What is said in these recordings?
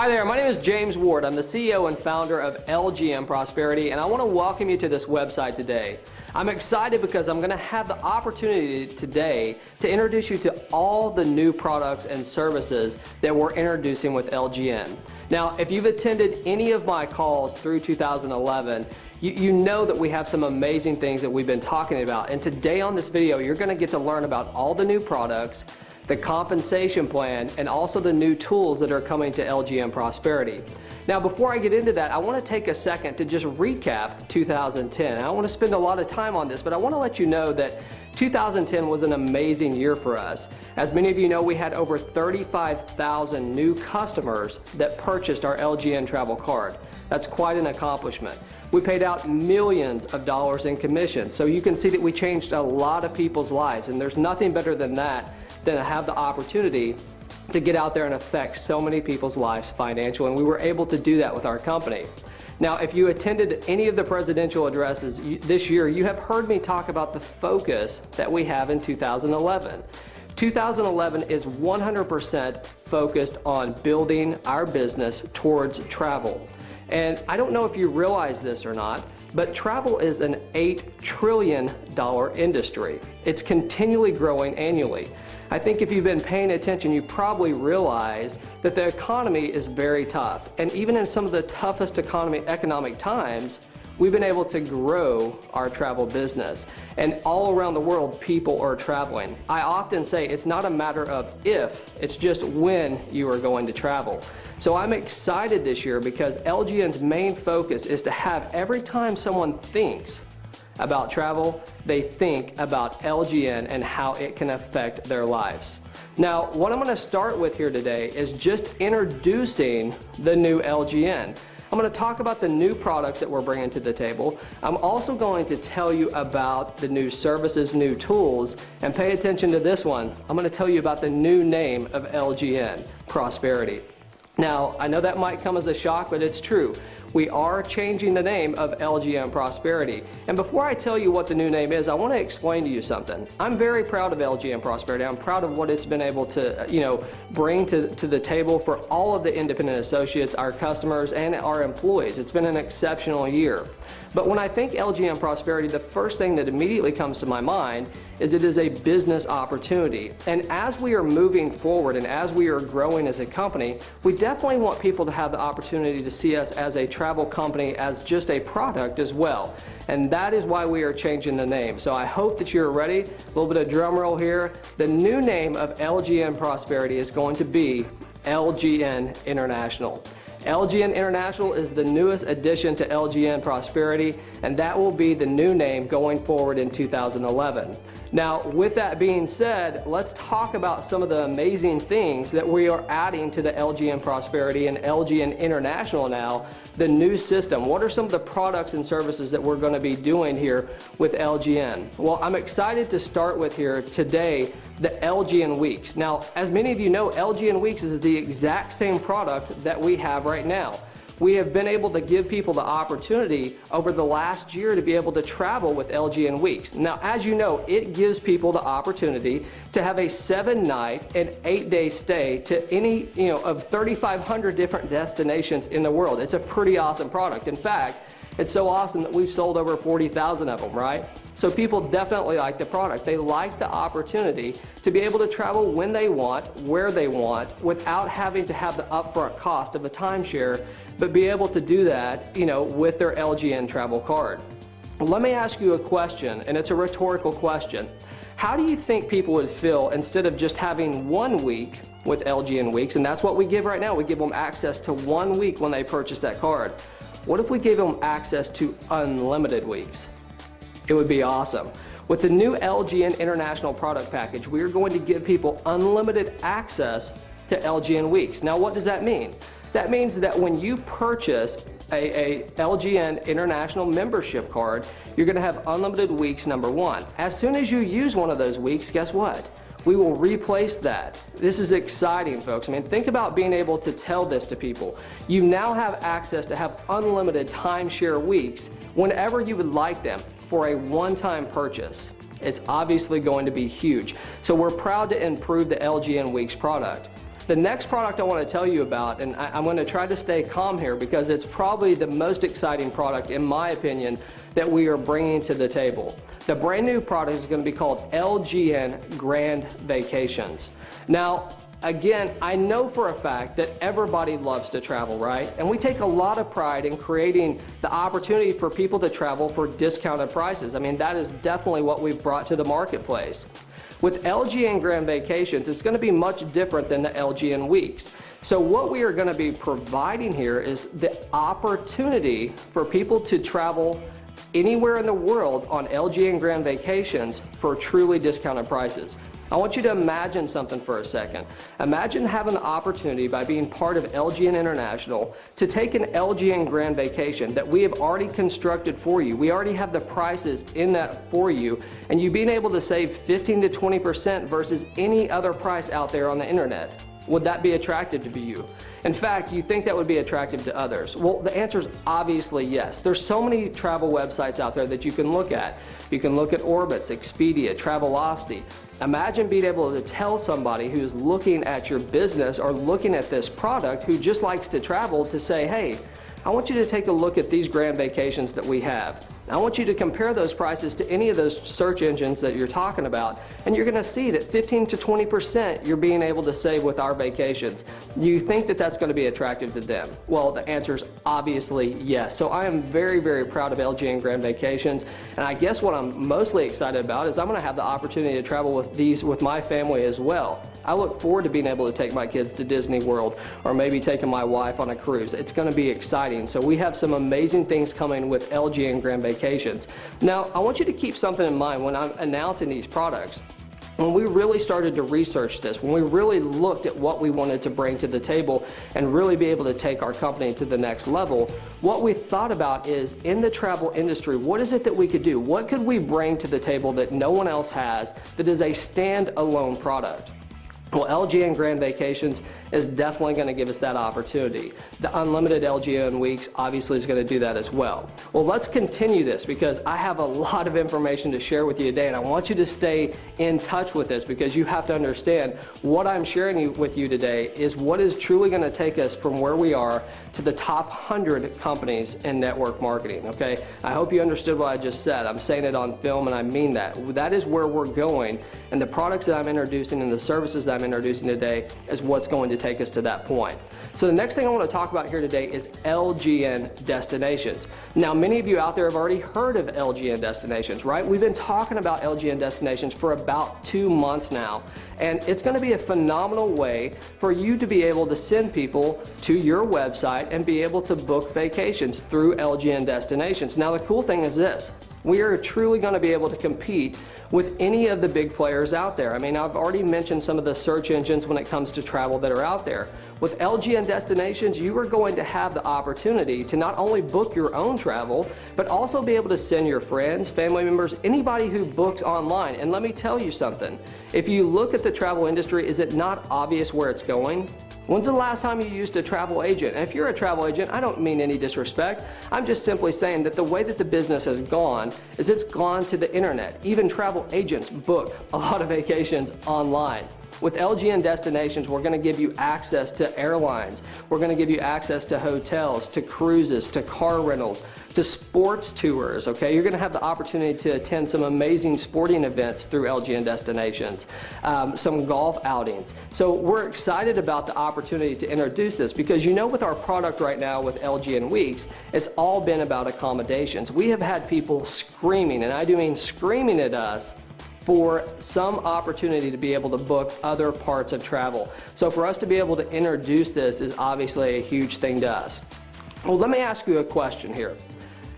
Hi there, my name is James Ward. I'm the CEO and founder of LGN Prosperity, and I want to welcome you to this website today. I'm excited because I'm going to have the opportunity today to introduce you to all the new products and services that we're introducing with LGN. Now, if you've attended any of my calls through 2011, you know that we have some amazing things that we've been talking about. And today on this video, you're going to get to learn about all the new products, the compensation plan, and also the new tools that are coming to LGN Prosperity. Now, before I get into that, I want to take a second to just recap 2010. I don't want to spend a lot of time on this, but I want to let you know that 2010 was an amazing year for us. As many of you know, we had over 35,000 new customers that purchased our LGN travel card. That's quite an accomplishment. We paid out millions of dollars in commissions, so you can see that we changed a lot of people's lives, and there's nothing better than that than to have the opportunity to get out there and affect so many people's lives financially, and we were able to do that with our company. Now, if you attended any of the presidential addresses this year, you have heard me talk about the focus that we have in 2011. 2011 is 100% focused on building our business towards travel. And I don't know if you realize this or not, but travel is an $8 trillion industry. It's continually growing annually. I think if you've been paying attention, you probably realize that the economy is very tough. And even in some of the toughest economic times, we've been able to grow our travel business. And all around the world, people are traveling. I often say it's not a matter of if, it's just when you are going to travel. So I'm excited this year because LGN's main focus is to have every time someone thinks about travel, they think about LGN and how it can affect their lives. Now, what I'm going to start with here today is just introducing the new LGN. I'm going to talk about the new products that we're bringing to the table. I'm also going to tell you about the new services, new tools, and pay attention to this one. I'm going to tell you about the new name of LGN, Prosperity. Now, I know that might come as a shock, but it's true. We are changing the name of LGN Prosperity. And before I tell you what the new name is, I want to explain to you something. I'm very proud of LGN Prosperity. I'm proud of what it's been able to, bring to the table for all of the independent associates, our customers, and our employees. It's been an exceptional year. But when I think LGN Prosperity, the first thing that immediately comes to my mind is it is a business opportunity. And as we are moving forward and as we are growing as a company, we definitely want people to have the opportunity to see us as a travel company, as just a product as well. And that is why we are changing the name. So I hope that you're ready. A little bit of drum roll here. The new name of LGN Prosperity is going to be LGN International. LGN International is the newest addition to LGN Prosperity, and that will be the new name going forward in 2011. Now, with that being said, let's talk about some of the amazing things that we are adding to the LGN Prosperity and LGN International now, the new system. What are some of the products and services that we're going to be doing here with LGN? Well, I'm excited to start with here today the LGN Weeks. Now, as many of you know, LGN Weeks is the exact same product that we have right now. We have been able to give people the opportunity over the last year to be able to travel with LGN Weeks. Now, as you know, it gives people the opportunity to have a 7-night and 8-day stay to any, of 3,500 different destinations in the world. It's a pretty awesome product. In fact, it's so awesome that we've sold over 40,000 of them, right? So people definitely like the product. They like the opportunity to be able to travel when they want, where they want, without having to have the upfront cost of a timeshare, but be able to do that, with their LGN travel card. Let me ask you a question, and it's a rhetorical question. How do you think people would feel instead of just having 1 week with LGN Weeks, and that's what we give right now. We give them access to 1 week when they purchase that card. What if we gave them access to unlimited weeks? It would be awesome. With the new LGN International product package, we are going to give people unlimited access to LGN Weeks. Now, what does that mean? That means that when you purchase a LGN International membership card, you're going to have unlimited weeks, number one. As soon as you use one of those weeks, guess what? We will replace that. This is exciting, folks. I mean, think about being able to tell this to people. You now have access to have unlimited timeshare weeks whenever you would like them for a one-time purchase. It's obviously going to be huge. So we're proud to improve the LGN Weeks product. The next product I want to tell you about, and I'm going to try to stay calm here because it's probably the most exciting product, in my opinion, that we are bringing to the table. The brand new product is going to be called LGN Grand Vacations. Now, again, I know for a fact that everybody loves to travel, right? And we take a lot of pride in creating the opportunity for people to travel for discounted prices. I mean, that is definitely what we've brought to the marketplace. With LGN Grand Vacations, it's going to be much different than the LGN Weeks. So what we are going to be providing here is the opportunity for people to travel anywhere in the world on LGN Grand Vacations for truly discounted prices. I want you to imagine something for a second. Imagine having the opportunity by being part of LGN International to take an LGN Grand Vacation that we have already constructed for you. We already have the prices in that for you, and you being able to save 15 to 20% versus any other price out there on the internet. Would that be attractive to you? In fact, you think that would be attractive to others? Well, the answer is obviously yes. There's so many travel websites out there that you can look at. You can look at Orbitz, Expedia, Travelocity. Imagine being able to tell somebody who's looking at your business or looking at this product who just likes to travel to say, hey, I want you to take a look at these grand vacations that we have. I want you to compare those prices to any of those search engines that you're talking about, and you're going to see that 15 to 20% you're being able to save with our vacations. You think that that's going to be attractive to them? Well, the answer is obviously yes. So I am very, very proud of LGN Grand Vacations, and I guess what I'm mostly excited about is I'm going to have the opportunity to travel with my family as well. I look forward to being able to take my kids to Disney World or maybe taking my wife on a cruise. It's going to be exciting. So we have some amazing things coming with LGN Grand Vacations. Now, I want you to keep something in mind when I'm announcing these products. When we really started to research this, when we really looked at what we wanted to bring to the table and really be able to take our company to the next level, what we thought about is, in the travel industry, what is it that we could do? What could we bring to the table that no one else has that is a standalone product? Well, LGN Grand Vacations is definitely going to give us that opportunity. The unlimited LGN Weeks obviously is going to do that as well. Well, let's continue this because I have a lot of information to share with you today, and I want you to stay in touch with this because you have to understand what I'm sharing with you today is what is truly going to take us from where we are to the top 100 companies in network marketing, okay? I hope you understood what I just said. I'm saying it on film, and I mean that. That is where we're going, and the products that I'm introducing and the services that I'm introducing today is what's going to take us to that point. So the next thing I want to talk about here today is LGN Destinations. Now, many of you out there have already heard of LGN Destinations, right? We've been talking about LGN Destinations for about 2 months now, and it's going to be a phenomenal way for you to be able to send people to your website and be able to book vacations through LGN Destinations. Now, the cool thing is this. We are truly going to be able to compete with any of the big players out there. I mean, I've already mentioned some of the search engines when it comes to travel that are out there. With LGN Destinations, you are going to have the opportunity to not only book your own travel, but also be able to send your friends, family members, anybody who books online. And let me tell you something. If you look at the travel industry, is it not obvious where it's going? When's the last time you used a travel agent? And if you're a travel agent, I don't mean any disrespect. I'm just simply saying that the way that the business has gone is it's gone to the internet. Even travel agents book a lot of vacations online. With LGN Destinations, we're going to give you access to airlines. We're going to give you access to hotels, to cruises, to car rentals, to sports tours, okay? You're going to have the opportunity to attend some amazing sporting events through LGN Destinations, some golf outings. So we're excited about the opportunity to introduce this because you know with our product right now with LGN Weeks, it's all been about accommodations. We have had people screaming, and I do mean screaming at us, for some opportunity to be able to book other parts of travel. So for us to be able to introduce this is obviously a huge thing to us. Well, let me ask you a question here.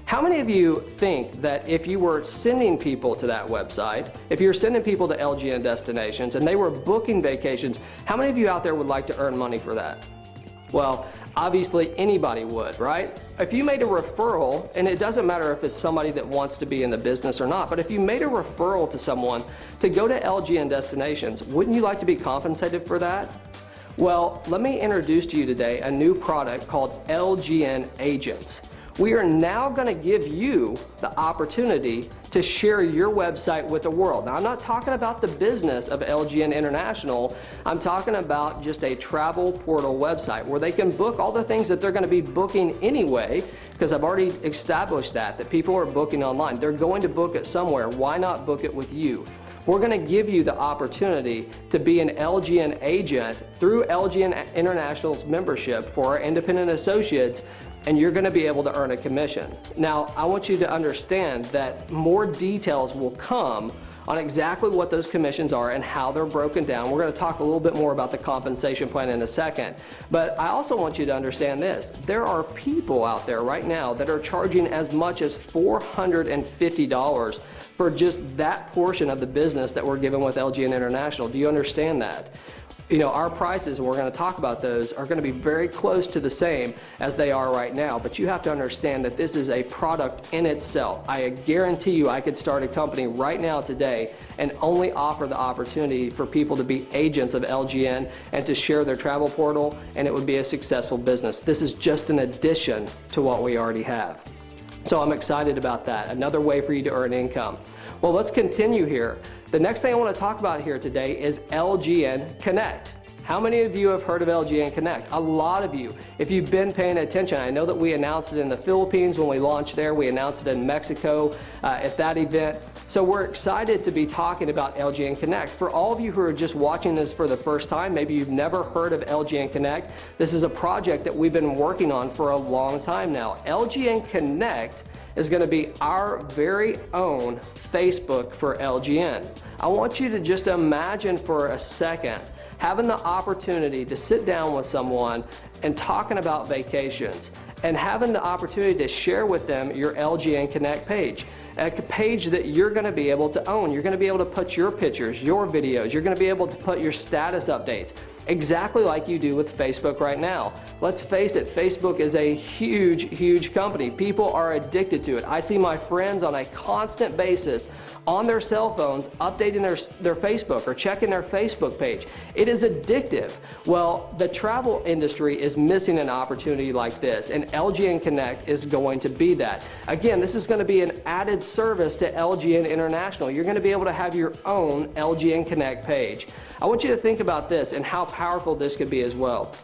How many of you think that if you were sending people to that website, if you're sending people to LGN Destinations and they were booking vacations, how many of you out there would like to earn money for that? Well, obviously anybody would, right? If you made a referral, and it doesn't matter if it's somebody that wants to be in the business or not, but if you made a referral to someone to go to LGN Destinations, wouldn't you like to be compensated for that? Well, let me introduce to you today a new product called LGN Agents. we are now going to give you the opportunity to share your website with the world. Now, I'm not talking about the business of LGN International. I'm talking about just a travel portal website where they can book all the things that they're going to be booking anyway, because I've already established that people are booking online. They're going to book it somewhere. Why not book it with you? We're going to give you the opportunity to be an LGN agent through LGN International's membership for our independent associates, and you're going to be able to earn a commission. Now, I want you to understand that more details will come on exactly what those commissions are and how they're broken down. We're going to talk a little bit more about the compensation plan in a second. But I also want you to understand this. There are people out there right now that are charging as much as $450 for just that portion of the business that we're given with LGN International. Do you understand that? You know, our prices, and we're going to talk about those, are going to be very close to the same as they are right now. But you have to understand that this is a product in itself. I guarantee you I could start a company right now today and only offer the opportunity for people to be agents of LGN and to share their travel portal, and it would be a successful business. This is just an addition to what we already have. So I'm excited about that. Another way for you to earn income. Well, let's continue here. The next thing I want to talk about here today is LGN Connect. How many of you have heard of LGN Connect? A lot of you. If you've been paying attention, I know that we announced it in the Philippines when we launched there. We announced it in Mexico at that event. So we're excited to be talking about LGN Connect. For all of you who are just watching this for the first time, maybe you've never heard of LGN Connect, this is a project that we've been working on for a long time now. LGN Connect is going to be our very own Facebook for LGN. I want you to just imagine for a second having the opportunity to sit down with someone and talking about vacations and having the opportunity to share with them your LGN Connect page. A page that you're going to be able to own. You're going to be able to put your pictures, your videos. You're going to be able to put your status updates, exactly like you do with Facebook right now. Let's face it, Facebook is a huge company. People are addicted to it. I see my friends on a constant basis on their cell phones updating their Facebook or checking their Facebook page. It is addictive. Well, the travel industry is missing an opportunity like this, and LGN Connect is going to be that. Again, this is going to be an added service to LGN International. You're going to be able to have your own LGN Connect page. I want you to think about this and how powerful this could be as well.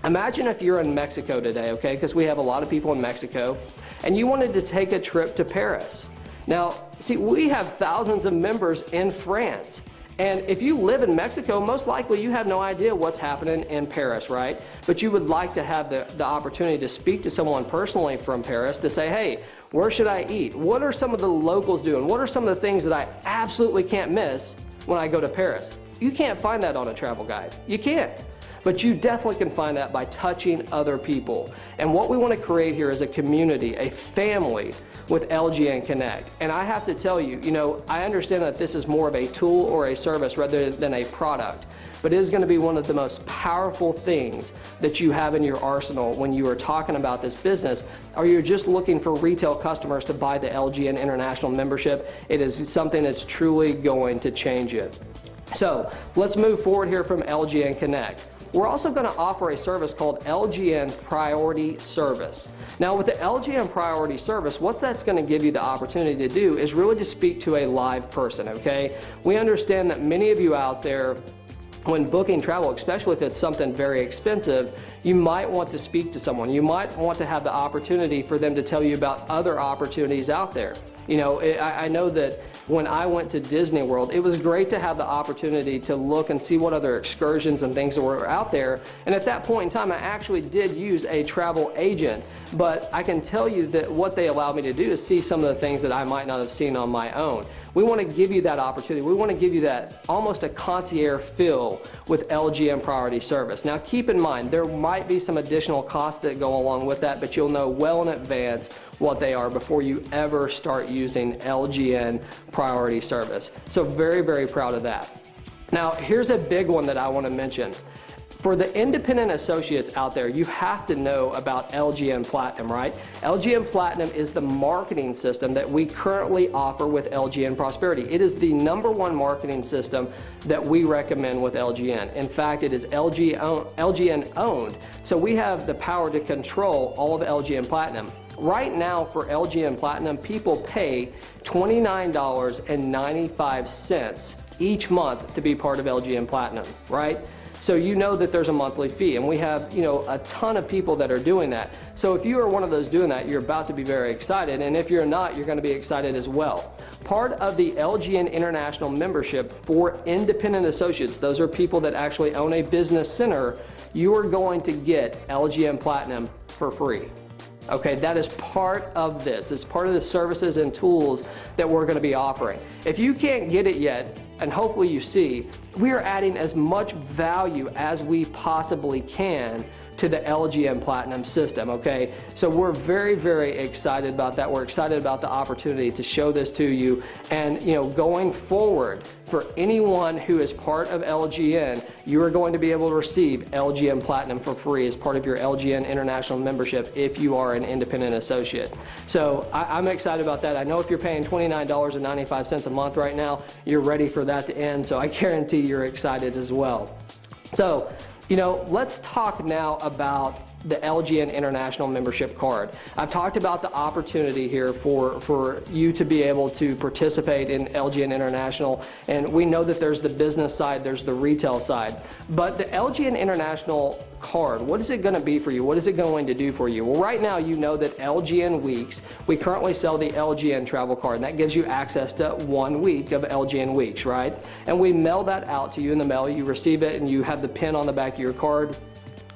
Imagine if you're in Mexico today, okay, because we have a lot of people in Mexico, and you wanted to take a trip to Paris. Now, see, we have thousands of members in France. And if you live in Mexico, most likely you have no idea what's happening in Paris, right? But you would like to have the opportunity to speak to someone personally from Paris to say, hey, where should I eat? What are some of the locals doing? What are some of the things that I absolutely can't miss when I go to Paris? You can't find that on a travel guide. You can't. But you definitely can find that by touching other people. And what we want to create here is a community, a family with LGN Connect. And I have to tell you, I understand that this is more of a tool or a service rather than a product. But it is going to be one of the most powerful things that you have in your arsenal when you are talking about this business, or you're just looking for retail customers to buy the LGN International membership. It is something that's truly going to change it. So let's move forward here from LGN Connect. We're also going to offer a service called LGN Priority Service. Now with the LGN Priority Service, what that's going to give you the opportunity to do is really to speak to a live person, okay? We understand that many of you out there, when booking travel, especially if it's something very expensive, you might want to speak to someone. You might want to have the opportunity for them to tell you about other opportunities out there. I know that when I went to Disney World, it was great to have the opportunity to look and see what other excursions and things that were out there. And at that point in time, I actually did use a travel agent, but I can tell you that what they allowed me to do is see some of the things that I might not have seen on my own. We want to give you that opportunity. We want to give you that almost a concierge feel with LGN Priority Service. Now keep in mind, there might be some additional costs that go along with that, but you'll know well in advance what they are before you ever start using LGN Priority Service. So very proud of that. Now here's a big one that I want to mention. For the independent associates out there, you have to know about LGN Platinum, right? LGN Platinum is the marketing system that we currently offer with LGN Prosperity. It is the #1 marketing system that we recommend with LGN. In fact, it is LGN owned, so we have the power to control all of LGN Platinum. Right now for LGN Platinum, people pay $29.95 each month to be part of LGN Platinum, right? So you know that there's a monthly fee, and we have, a ton of people that are doing that. So if you are one of those doing that, you're about to be very excited, and if you're not, you're going to be excited as well. Part of the LGN International membership for independent associates, those are people that actually own a business center, you are going to get LGN Platinum for free. Okay, that is part of this. It's part of the services and tools that we're going to be offering. If you can't get it yet, and hopefully you see, we are adding as much value as we possibly can to the LGN Platinum system, okay? So we're very, very excited about that. We're excited about the opportunity to show this to you. And, going forward, for anyone who is part of LGN, you are going to be able to receive LGN Platinum for free as part of your LGN International membership if you are an independent associate. So I'm excited about that. I know if you're paying $29.95 a month right now, you're ready for that to end, so I guarantee you're excited as well. So, let's talk now about the LGN International membership card. I've talked about the opportunity here for you to be able to participate in LGN International, and we know that there's the business side, there's the retail side, but the LGN International card, what is it going to be for you? What is it going to do for you? Well, right now you know that LGN Weeks, we currently sell the LGN travel card, and that gives you access to 1 week of LGN Weeks, right? And we mail that out to you in the mail. You receive it and you have the pin on the back of your card,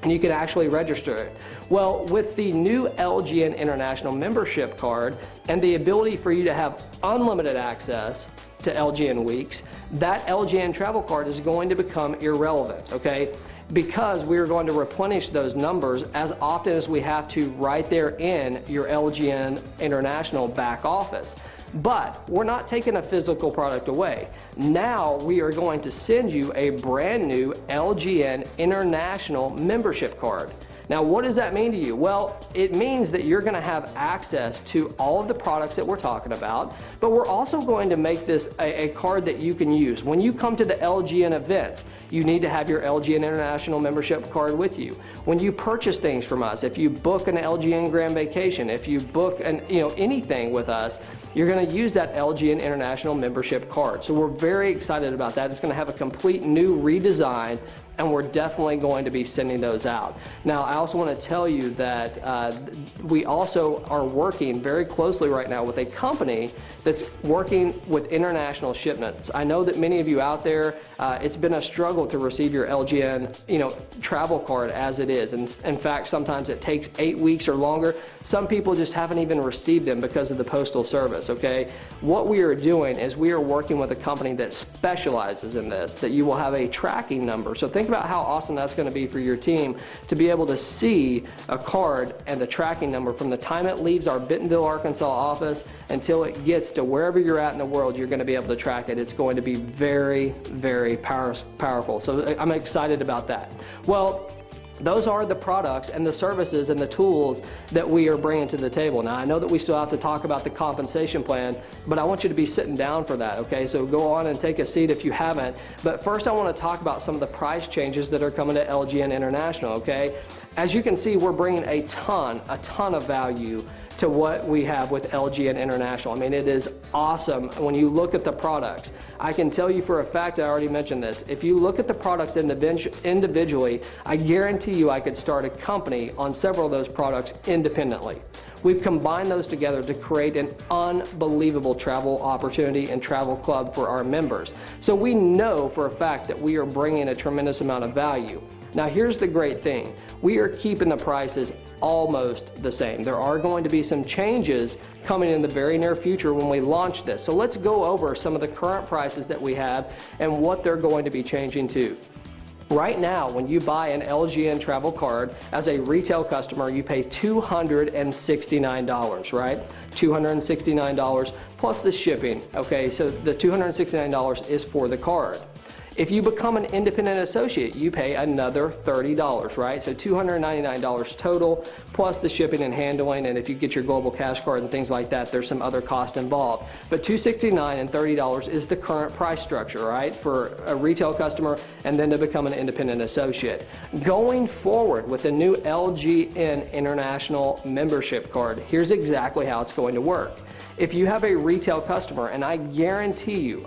and you can actually register it. Well, with the new LGN International membership card and the ability for you to have unlimited access to LGN Weeks, that LGN travel card is going to become irrelevant, okay? Because we are going to replenish those numbers as often as we have to right there in your LGN International back office. But we're not taking a physical product away. Now we are going to send you a brand new LGN International membership card. Now, what does that mean to you? Well, it means that you're going to have access to all of the products that we're talking about, but we're also going to make this a card that you can use. When you come to the LGN events, you need to have your LGN International membership card with you. When you purchase things from us, if you book an LGN Grand Vacation, if you book anything with us, you're going to use that LGN International membership card. So we're very excited about that. It's going to have a complete new redesign, and we're definitely going to be sending those out. Now, I also want to tell you that we also are working very closely right now with a company that's working with international shipments. I know that many of you out there, it's been a struggle to receive your LGN, travel card as it is. And in fact, sometimes it takes 8 weeks or longer. Some people just haven't even received them because of the postal service, okay? What we are doing is we are working with a company that specializes in this, that you will have a tracking number. So think about how awesome that's going to be for your team to be able to see a card and the tracking number from the time it leaves our Bentonville, Arkansas office until it gets to wherever you're at in the world. You're going to be able to track it. It's going to be very, very powerful. So I'm excited about that. Well, those are the products and the services and the tools that we are bringing to the table. Now, I know that we still have to talk about the compensation plan, but I want you to be sitting down for that, okay? So go on and take a seat if you haven't. But first, I want to talk about some of the price changes that are coming to LGN International, okay? As you can see, we're bringing a ton of value to what we have with LGN International. I mean, it is awesome when you look at the products. I can tell you for a fact, I already mentioned this, if you look at the products individually, I guarantee you I could start a company on several of those products independently. We've combined those together to create an unbelievable travel opportunity and travel club for our members. So we know for a fact that we are bringing a tremendous amount of value. Now, here's the great thing. We are keeping the prices almost the same. There are going to be some changes coming in the very near future when we launch this. So let's go over some of the current prices that we have and what they're going to be changing to. Right now, when you buy an LGN travel card as a retail customer, you pay $269, right? $269 plus the shipping, okay? So the $269 is for the card. If you become an independent associate, you pay another $30, right? So $299 total, plus the shipping and handling, and if you get your global cash card and things like that, there's some other cost involved. But $269 and $30 is the current price structure, right, for a retail customer and then to become an independent associate. Going forward with the new LGN International membership card, here's exactly how it's going to work. If you have a retail customer, and I guarantee you,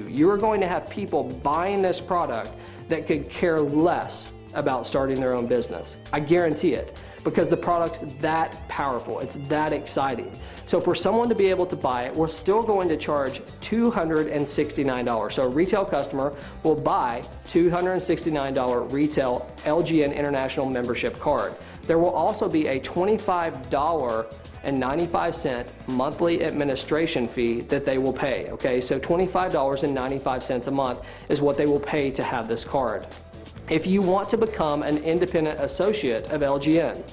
you are going to have people buying this product that could care less about starting their own business. I guarantee it, because the product's that powerful, it's that exciting. So for someone to be able to buy it, we're still going to charge $269. So a retail customer will buy $269 retail LGN International membership card. There will also be a $25.95 monthly administration fee that they will pay, okay? So $25.95 a month is what they will pay to have this card. If you want to become an independent associate of LGN,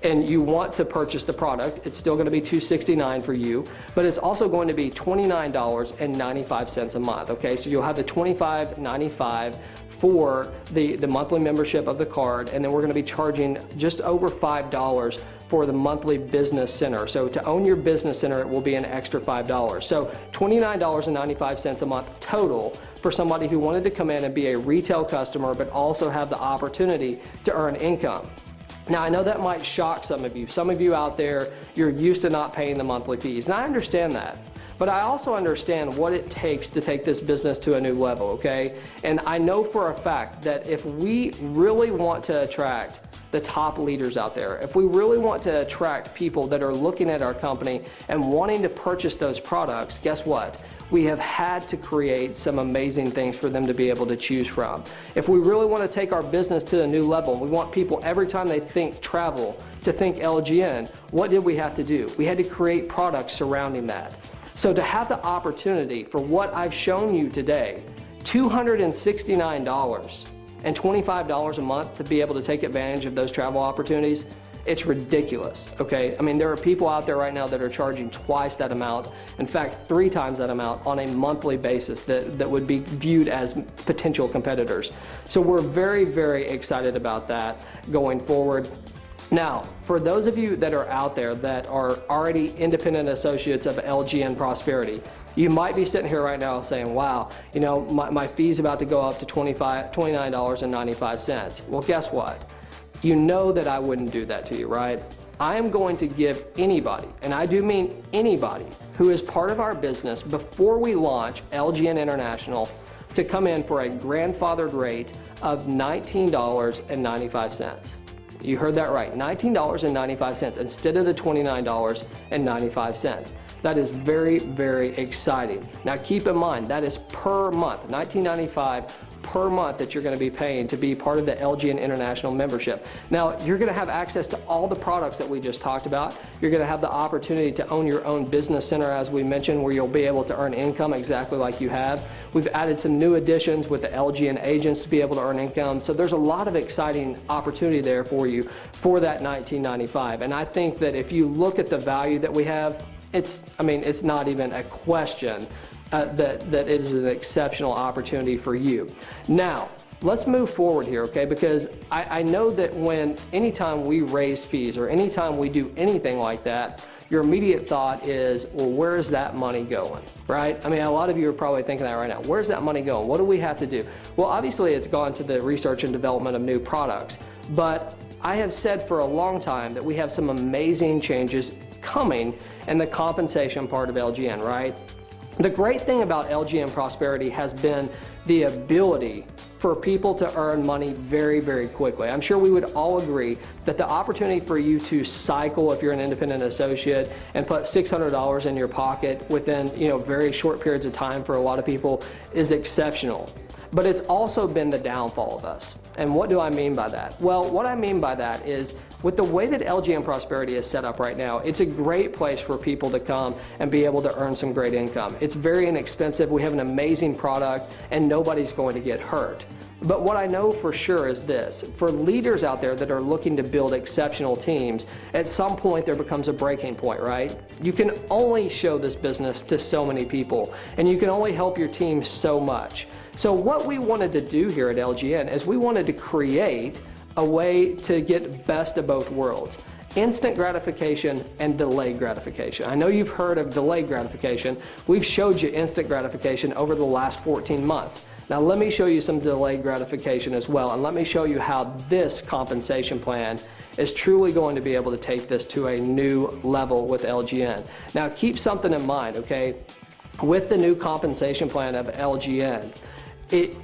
and you want to purchase the product, it's still going to be $269 for you, but it's also going to be $29.95 a month, okay? So you'll have the $25.95 for the monthly membership of the card, and then we're going to be charging just over $5 for the monthly business center. So to own your business center, it will be an extra $5. So $29.95 a month total for somebody who wanted to come in and be a retail customer, but also have the opportunity to earn income. Now, I know that might shock some of you. Some of you out there, you're used to not paying the monthly fees, and I understand that. But I also understand what it takes to take this business to a new level, okay? And I know for a fact that if we really want to attract the top leaders out there, if we really want to attract people that are looking at our company and wanting to purchase those products, guess what? We have had to create some amazing things for them to be able to choose from. If we really want to take our business to a new level, we want people every time they think travel to think LGN, what did we have to do? We had to create products surrounding that. So to have the opportunity for what I've shown you today, $269 and $25 a month to be able to take advantage of those travel opportunities, it's ridiculous, okay? I mean, there are people out there right now that are charging twice that amount, in fact, 3 times that amount on a monthly basis that would be viewed as potential competitors. So we're very, very excited about that going forward. Now, for those of you that are out there that are already independent associates of LGN Prosperity, you might be sitting here right now saying, wow, you know, my fee's about to go up to $29.95. Well, guess what? You know that I wouldn't do that to you, right? I am going to give anybody, and I do mean anybody, who is part of our business before we launch LGN International to come in for a grandfathered rate of $19.95. You heard that right, $19.95 instead of the $29.95. That is very, very exciting. Now keep in mind, that is per month, $19.95 per month that you're going to be paying to be part of the LGN International membership. Now, you're going to have access to all the products that we just talked about. You're going to have the opportunity to own your own business center, as we mentioned, where you'll be able to earn income exactly like you have. We've added some new additions with the LGN agents to be able to earn income. So there's a lot of exciting opportunity there for you for that $19.95. And I think that if you look at the value that we have, it's not even a question that it is an exceptional opportunity for you. Now, let's move forward here, okay? Because I know that anytime we raise fees or anytime we do anything like that, your immediate thought is, well, where is that money going, right? I mean, a lot of you are probably thinking that right now. Where's that money going? What do we have to do? Well, obviously, it's gone to the research and development of new products, but I have said for a long time that we have some amazing changes coming in the compensation part of LGN, right? The great thing about LGN Prosperity has been the ability for people to earn money very, very quickly. I'm sure we would all agree that the opportunity for you to cycle, if you're an independent associate, and put $600 in your pocket within very short periods of time for a lot of people is exceptional. But it's also been the downfall of us. And what do I mean by that? Well, what I mean by that is with the way that LGN Prosperity is set up right now, it's a great place for people to come and be able to earn some great income. It's very inexpensive. We have an amazing product and nobody's going to get hurt. But what I know for sure is this: for leaders out there that are looking to build exceptional teams, at some point there becomes a breaking point, right? You can only show this business to so many people, and you can only help your team so much. So what we wanted to do here at LGN is we wanted to create a way to get best of both worlds: instant gratification and delayed gratification. I know you've heard of delayed gratification. We've showed you instant gratification over the last 14 months. Now let me show you some delayed gratification as well, and let me show you how this compensation plan is truly going to be able to take this to a new level with LGN. Now keep something in mind, okay? With the new compensation plan of LGN,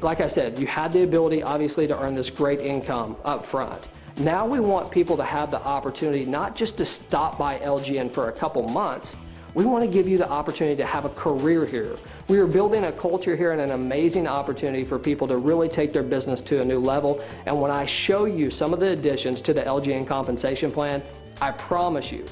like I said, you had the ability obviously to earn this great income up front. Now we want people to have the opportunity not just to stop by LGN for a couple months. We want to give you the opportunity to have a career here. We are building a culture here and an amazing opportunity for people to really take their business to a new level. And when I show you some of the additions to the LGN compensation plan, I promise you,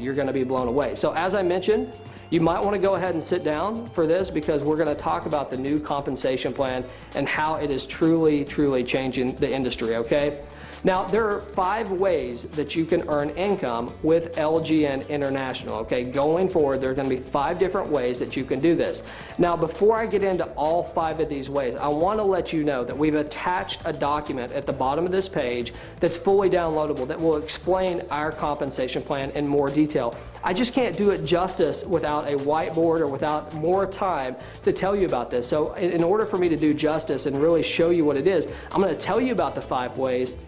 you're going to be blown away. So as I mentioned, you might want to go ahead and sit down for this, because we're going to talk about the new compensation plan and how it is truly changing the industry, okay? Now, there are 5 ways that you can earn income with LGN International, okay? Going forward, there are going to be 5 different ways that you can do this. Now, before I get into all 5 of these ways, I want to let you know that we've attached a document at the bottom of this page that's fully downloadable that will explain our compensation plan in more detail. I just can't do it justice without a whiteboard or without more time to tell you about this. So in order for me to do justice and really show you what it is, I'm going to tell you about the 5 ways.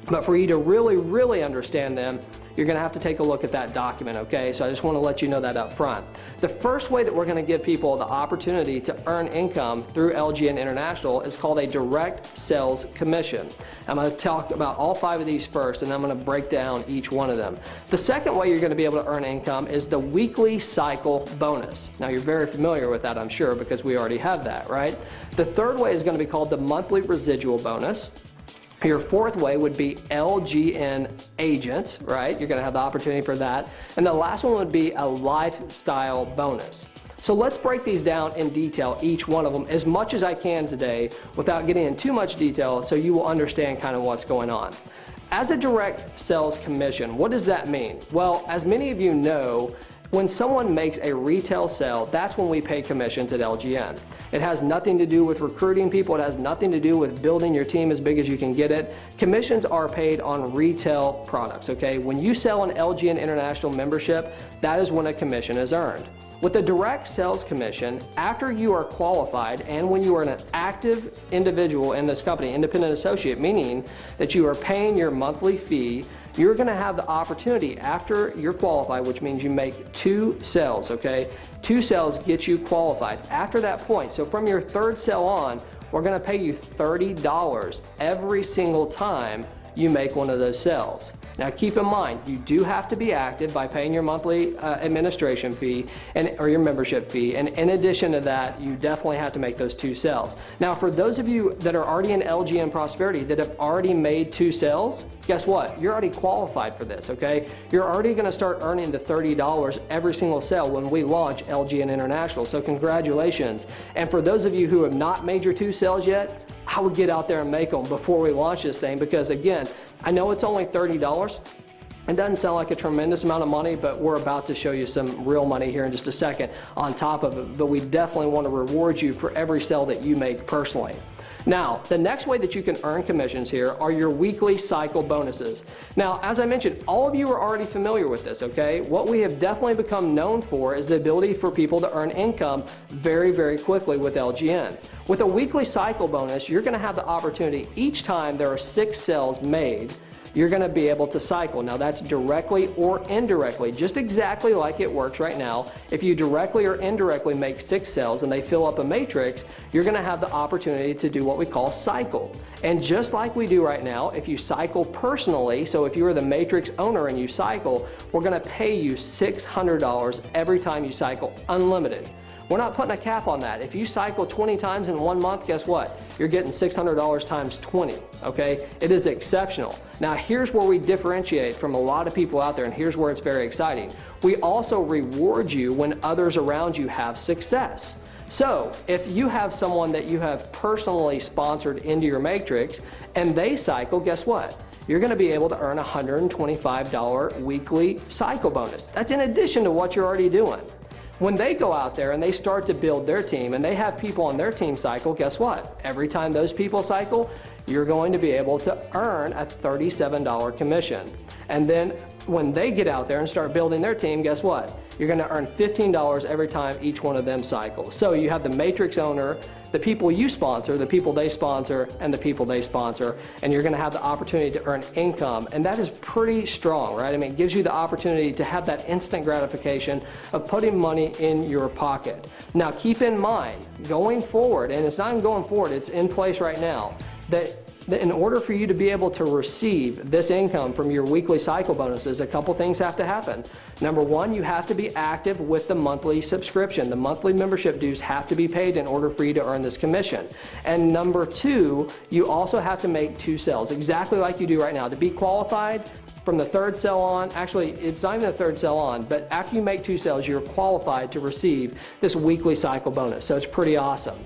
But for you to really understand them, you're going to have to take a look at that document, okay? So I just want to let you know that up front. The first way that we're going to give people the opportunity to earn income through LGN International is called a direct sales commission. I'm going to talk about all 5 of these first, and I'm going to break down each one of them. The second way you're going to be able to earn income is the weekly cycle bonus. Now you're very familiar with that, I'm sure, because we already have that, right? The third way is going to be called the monthly residual bonus. Your fourth way would be LGN agents, right? You're going to have the opportunity for that. And the last one would be a lifestyle bonus. So let's break these down in detail, each one of them, as much as I can today without getting in too much detail, so you will understand kind of what's going on. As a direct sales commission, what does that mean? Well, as many of you know, when someone makes a retail sale, that's when we pay commissions at LGN. It has nothing to do with recruiting people. It has nothing to do with building your team as big as you can get it. Commissions are paid on retail products, okay? When you sell an LGN International membership, that is when a commission is earned. With a direct sales commission, after you are qualified and when you are an active individual in this company, independent associate, meaning that you are paying your monthly fee, you're going to have the opportunity after you're qualified, which means you make 2 sales, okay? 2 sales get you qualified. After that point, so from your 3rd sale on, we're going to pay you $30 every single time you make one of those sales. Now keep in mind, you do have to be active by paying your monthly administration fee or your membership fee, and in addition to that, you definitely have to make those 2 sales. Now for those of you that are already in LGN Prosperity that have already made 2 sales, guess what? You're already qualified for this, okay? You're already going to start earning the $30 every single sale when we launch LGN International, so congratulations. And for those of you who have not made your 2 sales yet, I would get out there and make them before we launch this thing, because again, I know it's only $30. It doesn't sound like a tremendous amount of money, but we're about to show you some real money here in just a second on top of it. But we definitely want to reward you for every sale that you make personally. Now, the next way that you can earn commissions here are your weekly cycle bonuses. Now, as I mentioned, all of you are already familiar with this, okay? What we have definitely become known for is the ability for people to earn income very quickly with LGN. With a weekly cycle bonus, you're going to have the opportunity each time there are 6 sales made, you're going to be able to cycle. Now that's directly or indirectly, just exactly like it works right now. If you directly or indirectly make 6 sales and they fill up a matrix, you're going to have the opportunity to do what we call cycle. And just like we do right now, if you cycle personally, so if you are the matrix owner and you cycle, we're going to pay you $600 every time you cycle, unlimited. We're not putting a cap on that. If you cycle 20 times in 1 month, guess what? You're getting $600 times 20, okay? It is exceptional. Now here's where we differentiate from a lot of people out there, and here's where it's very exciting. We also reward you when others around you have success. So if you have someone that you have personally sponsored into your matrix and they cycle, guess what? You're going to be able to earn a $125 weekly cycle bonus. That's in addition to what you're already doing. When they go out there and they start to build their team and they have people on their team cycle, guess what? Every time those people cycle, you're going to be able to earn a $37 commission. And then when they get out there and start building their team, guess what? You're going to earn $15 every time each one of them cycles. So you have the matrix owner, the people you sponsor, the people they sponsor, and the people they sponsor, and you're going to have the opportunity to earn income, and that is pretty strong, right? I mean, it gives you the opportunity to have that instant gratification of putting money in your pocket. Now, keep in mind, going forward, and it's not even going forward, it's in place right now, that in order for you to be able to receive this income from your weekly cycle bonuses, a couple things have to happen. Number one, you have to be active with the monthly subscription. The monthly membership dues have to be paid in order for you to earn this commission. And number two, you also have to make 2 sales, exactly like you do right now. To be qualified, from the 3rd sale on, actually it's not even the 3rd sale on, but after you make 2 sales, you're qualified to receive this weekly cycle bonus. So it's pretty awesome.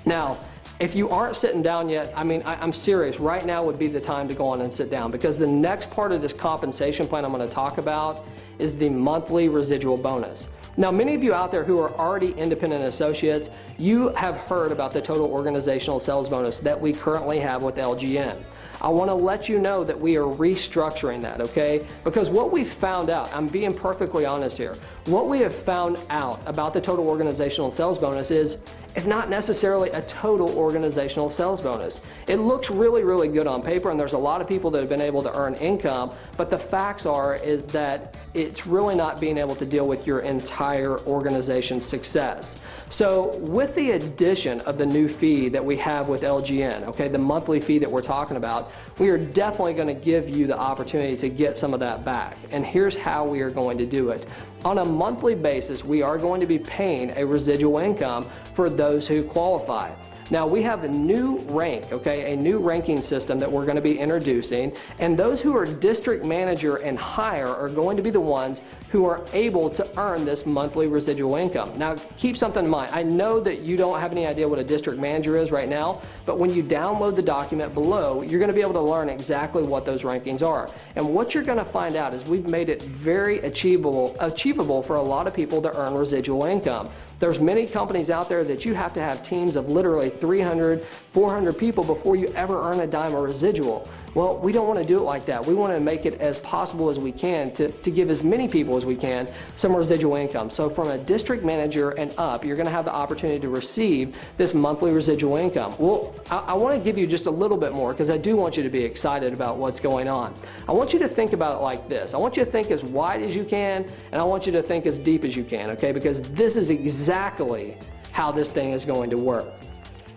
Now, if you aren't sitting down yet, I mean, I'm serious, right now would be the time to go on and sit down, because the next part of this compensation plan I'm going to talk about is the monthly residual bonus. Now, many of you out there who are already independent associates, you have heard about the total organizational sales bonus that we currently have with LGN. I want to let you know that we are restructuring that, okay? Because what we've found out, I'm being perfectly honest here, what we have found out about the total organizational sales bonus is it's not necessarily a total organizational sales bonus. It looks really, really good on paper, and there's a lot of people that have been able to earn income, but the facts is that it's really not being able to deal with your entire organization's success. So with the addition of the new fee that we have with LGN, okay, the monthly fee that we're talking about, we are definitely going to give you the opportunity to get some of that back. And here's how we are going to do it. On a monthly basis, we are going to be paying a residual income for those who qualify. Now, we have a new rank, okay, a new ranking system that we're going to be introducing, and those who are district manager and higher are going to be the ones who are able to earn this monthly residual income. Now, keep something in mind. I know that you don't have any idea what a district manager is right now, but when you download the document below, you're going to be able to learn exactly what those rankings are. And what you're going to find out is we've made it very achievable for a lot of people to earn residual income. There's many companies out there that you have to have teams of literally 300, 400 people before you ever earn a dime of residual. Well, we don't want to do it like that. We want to make it as possible as we can to give as many people as we can some residual income. So from a district manager and up, you're going to have the opportunity to receive this monthly residual income. Well, I want to give you just a little bit more because I do want you to be excited about what's going on. I want you to think about it like this. I want you to think as wide as you can, and I want you to think as deep as you can, okay? Because this is exactly how this thing is going to work.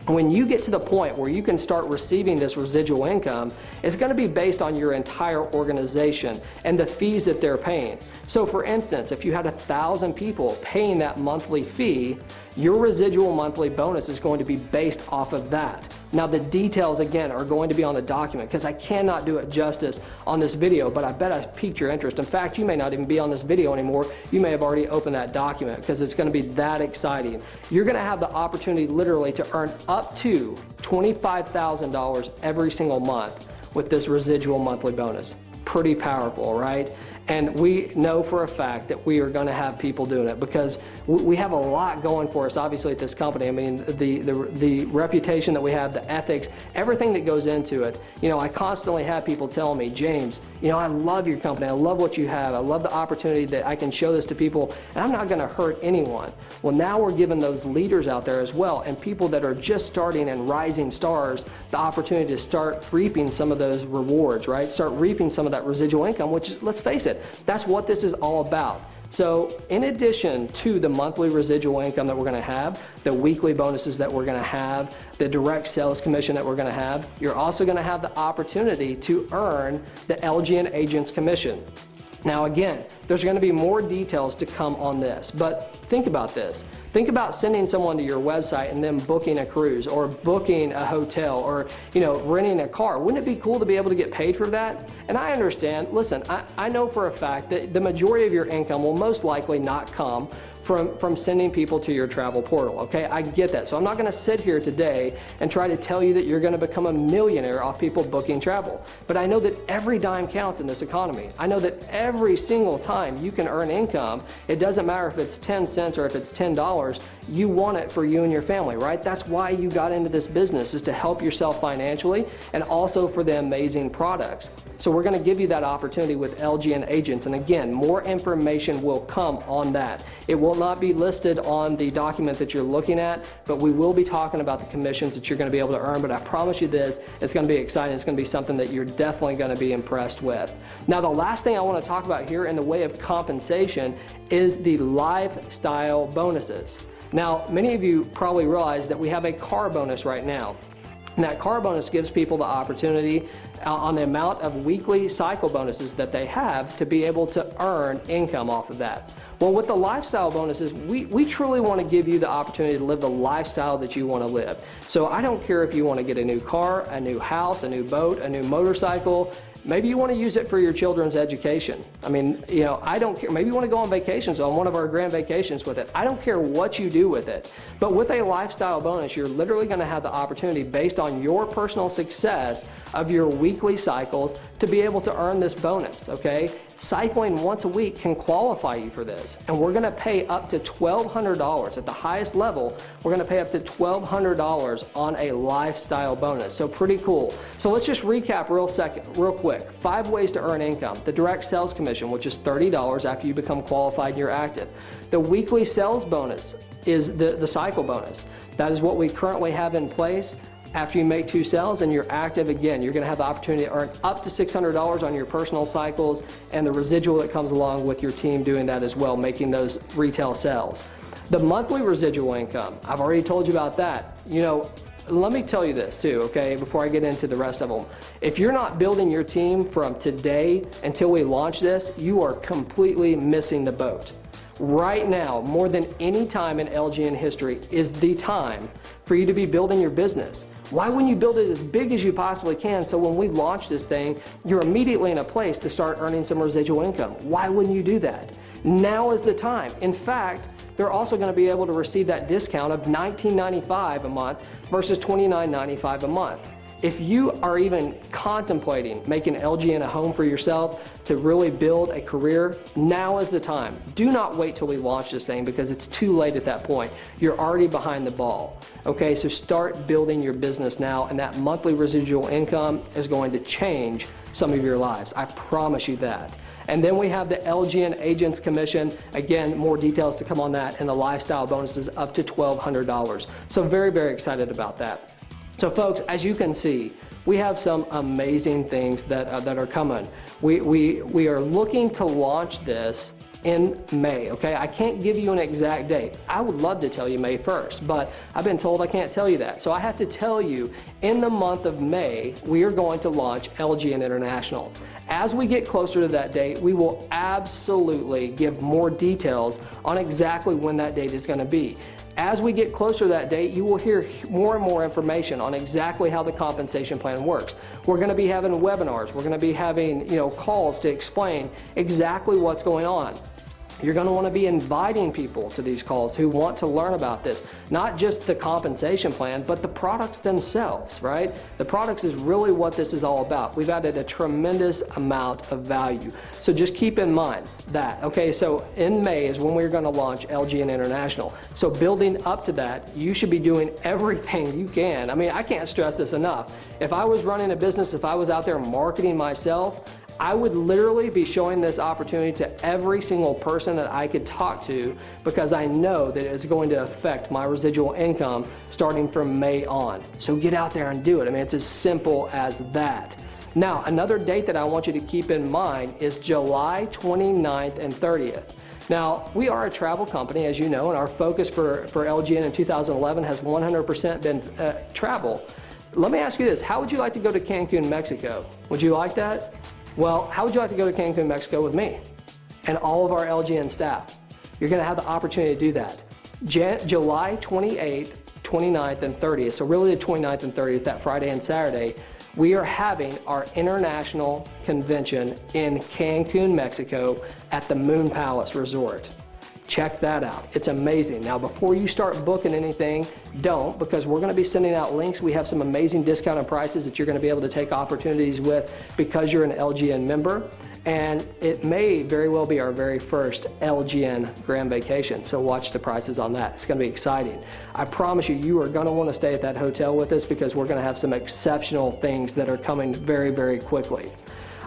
When you get to the point where you can start receiving this residual income, it's going to be based on your entire organization and the fees that they're paying. So for instance, if you had 1,000 people paying that monthly fee, your residual monthly bonus is going to be based off of that. Now the details again are going to be on the document because I cannot do it justice on this video, but I bet I piqued your interest. In fact, you may not even be on this video anymore. You may have already opened that document because it's going to be that exciting. You're going to have the opportunity literally to earn up to $25,000 every single month with this residual monthly bonus. Pretty powerful, right? And we know for a fact that we are going to have people doing it because we have a lot going for us, obviously, at this company. I mean, the reputation that we have, the ethics, everything that goes into it. You know, I constantly have people telling me, James, you know, I love your company. I love what you have. I love the opportunity that I can show this to people, and I'm not going to hurt anyone. Well, now we're giving those leaders out there as well, and people that are just starting and rising stars, the opportunity to start reaping some of those rewards, right? Start reaping some of that residual income, which, let's face it, that's what this is all about. So in addition to the monthly residual income that we're going to have, the weekly bonuses that we're going to have, the direct sales commission that we're going to have, you're also going to have the opportunity to earn the LGN agent's commission. Now again, there's going to be more details to come on this, but think about this. Think about sending someone to your website and then booking a cruise or booking a hotel or renting a car. Wouldn't it be cool to be able to get paid for that? And I understand, listen, I know for a fact that the majority of your income will most likely not come from sending people to your travel portal, okay? I get that. So I'm not gonna sit here today and try to tell you that you're gonna become a millionaire off people booking travel. But I know that every dime counts in this economy. I know that every single time you can earn income, it doesn't matter if it's 10 cents or if it's $10, you want it for you and your family, right? That's why you got into this business, is to help yourself financially and also for the amazing products. So we're gonna give you that opportunity with LGN agents. And again, more information will come on that. It will not be listed on the document that you're looking at, but we will be talking about the commissions that you're gonna be able to earn. But I promise you this, it's gonna be exciting. It's gonna be something that you're definitely gonna be impressed with. Now, the last thing I wanna talk about here in the way of compensation is the lifestyle bonuses. Now, many of you probably realize that we have a car bonus right now. And that car bonus gives people the opportunity on the amount of weekly cycle bonuses that they have to be able to earn income off of that. Well, with the lifestyle bonuses, we truly want to give you the opportunity to live the lifestyle that you want to live. So I don't care if you want to get a new car, a new house, a new boat, a new motorcycle. Maybe you want to use it for your children's education. I mean, I don't care. Maybe you want to go on vacations, on one of our grand vacations with it. I don't care what you do with it. But with a lifestyle bonus, you're literally going to have the opportunity, based on your personal success of your weekly cycles, to be able to earn this bonus, okay? Cycling once a week can qualify you for this. And we're going to pay up to $1,200. At the highest level, we're going to pay up to $1,200 on a lifestyle bonus. So pretty cool. So let's just recap real quick. 5 ways to earn income. The direct sales commission, which is $30 after you become qualified and you're active. The weekly sales bonus is the cycle bonus. That is what we currently have in place. After you make 2 sales and you're active again, you're going to have the opportunity to earn up to $600 on your personal cycles, and the residual that comes along with your team doing that as well, making those retail sales. The monthly residual income, I've already told you about that. Let me tell you this too, okay, before I get into the rest of them. If you're not building your team from today until we launch this, you are completely missing the boat. Right now, more than any time in LGN history, is the time for you to be building your business. Why wouldn't you build it as big as you possibly can, so when we launch this thing, you're immediately in a place to start earning some residual income? Why wouldn't you do that? Now is the time. In fact, they're also going to be able to receive that discount of $19.95 a month versus $29.95 a month. If you are even contemplating making LGN a home for yourself to really build a career, now is the time. Do not wait till we launch this thing, because it's too late at that point. You're already behind the ball. Okay, so start building your business now, and that monthly residual income is going to change some of your lives. I promise you that. And then we have the LGN Agents Commission. Again, more details to come on that, and the lifestyle bonuses up to $1,200. So very, very excited about that. So folks, as you can see, we have some amazing things that are coming. We are looking to launch this in May, okay? I can't give you an exact date. I would love to tell you May 1st, but I've been told I can't tell you that. So I have to tell you, in the month of May, we are going to launch LGN International. As we get closer to that date, we will absolutely give more details on exactly when that date is going to be. As we get closer to that date, you will hear more and more information on exactly how the compensation plan works. We're going to be having webinars. We're going to be having, calls to explain exactly what's going on. You're going to want to be inviting people to these calls who want to learn about this. Not just the compensation plan, but the products themselves, right? The products is really what this is all about. We've added a tremendous amount of value. So just keep in mind that. Okay, so in May is when we're going to launch LGN International. So building up to that, you should be doing everything you can. I mean, I can't stress this enough. If I was running a business, if I was out there marketing myself, I would literally be showing this opportunity to every single person that I could talk to, because I know that it's going to affect my residual income starting from May on. So get out there and do it. I mean, it's as simple as that. Now, another date that I want you to keep in mind is July 29th and 30th. Now, we are a travel company, as you know, and our focus for LGN in 2011 has 100% been travel. Let me ask you this. How would you like to go to Cancun, Mexico? Would you like that? Well, how would you like to go to Cancun, Mexico with me and all of our LGN staff? You're going to have the opportunity to do that. July 28th, 29th, and 30th, so really the 29th and 30th, that Friday and Saturday, we are having our international convention in Cancun, Mexico at the Moon Palace Resort. Check that out. It's amazing. Now, before you start booking anything, don't, because we're going to be sending out links. We have some amazing discounted prices that you're going to be able to take opportunities with because you're an LGN member. And it may very well be our very first LGN Grand Vacation. So watch the prices on that. It's going to be exciting. I promise you, you are going to want to stay at that hotel with us because we're going to have some exceptional things that are coming very, very quickly.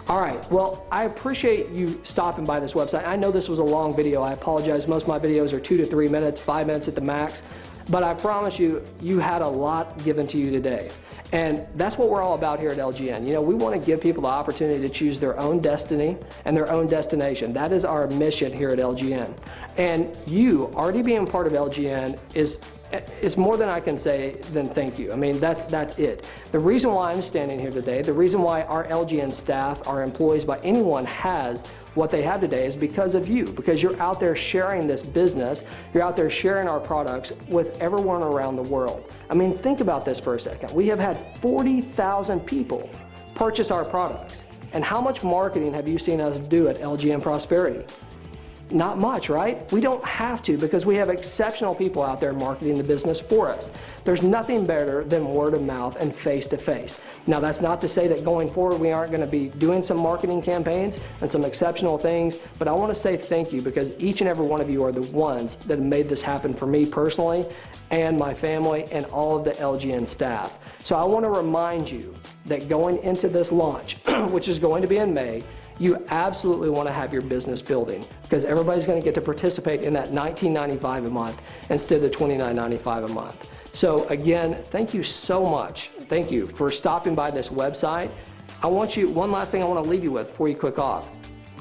All right, well, I appreciate you stopping by this website. I know this was a long video. I apologize. Most of my videos are 2 to 3 minutes, 5 minutes at the max. But I promise you, you had a lot given to you today. And that's what we're all about here at LGN. You know, we want to give people the opportunity to choose their own destiny and their own destination. That is our mission here at LGN. And you already being part of LGN is more than I can say than thank you. I mean, that's it. The reason why I'm standing here today, the reason why our LGN staff, our employees, by anyone has what they have today is because of you, because you're out there sharing this business, you're out there sharing our products with everyone around the world. I mean, think about this for a second. We have had 40,000 people purchase our products. And how much marketing have you seen us do at LGN Prosperity? Not much, right? We don't have to because we have exceptional people out there marketing the business for us. There's nothing better than word of mouth and face-to-face. Now, that's not to say that going forward we aren't going to be doing some marketing campaigns and some exceptional things, but I want to say thank you because each and every one of you are the ones that have made this happen for me personally and my family and all of the LGN staff. So I want to remind you that going into this launch, which is going to be in May, you absolutely want to have your business building because everybody's going to get to participate in that $19.95 a month instead of $29.95 a month. So again, thank you so much. Thank you for stopping by this website. One last thing I want to leave you with before you click off.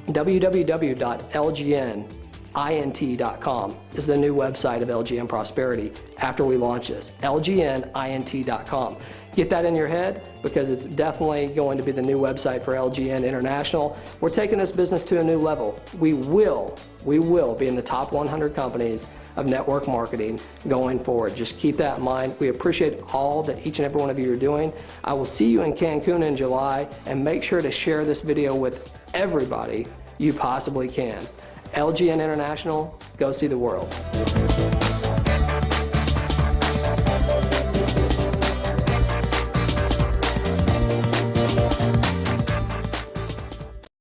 www.lgnint.com is the new website of LGN Prosperity after we launch this. lgnint.com. Get that in your head because it's definitely going to be the new website for LGN International. We're taking this business to a new level. We will be in the top 100 companies of network marketing going forward. Just keep that in mind. We appreciate all that each and every one of you are doing. I will see you in Cancun in July, and make sure to share this video with everybody you possibly can. LGN International, go see the world.